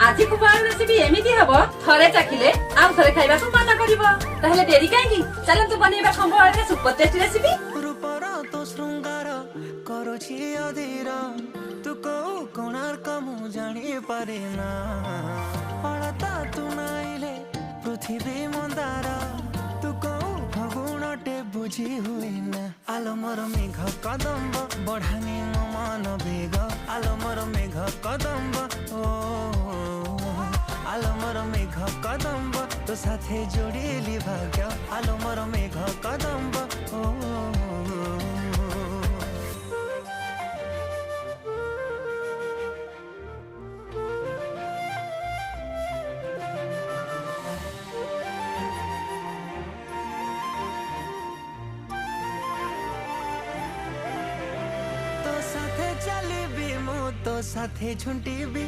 আজি কুমাର ରେସିପି ଏମିତି ହବ ଥରେ ଚାଖିଲେ ଆଉ ଥରେ ଖାଇବାକୁ ମନ କରିବ। ତାହେଲେ ଡେରି କାହିଁକି, ଚାଲନ୍ତୁ ବନେଇବା ଖମ୍ବଆଳୁରେ ସୁପର ଟେଷ୍ଟି ରେସିପି। ରୂପର ତ ଶୃଙ୍ଗାର କରୁଛି ଅଧୀର, ତୁ କୋଉ କୋଣାର୍କ ମୁଁ ଜାଣିପାରେ ନା। ଅଳତା ତୁ ନାଇଲେ ପୃଥିବୀ ମନ୍ଦାର, ତୁ କୋଉ ଫଗୁଣଟେ ବୁଝି ହୁଏ ନା। ଆଲୋ ମୋର ମେଘ କଦମ୍ବ ବଢାନି ମୋ ମନ ବେଗ, ଆଲୋ ମୋର ମେଘ କଦମ୍ବ ଓ ଆଲୋ ମୋର ମେଘ କଦମ୍ବ ତୋ ସାଥେ ଯୋଡ଼ିଲି ଭାଗ୍ୟ, ଆଲୋ ମୋର ମେଘ କଦମ୍ବ ଓ तो साथे चलिबी मु तो साथे झुंटिबी,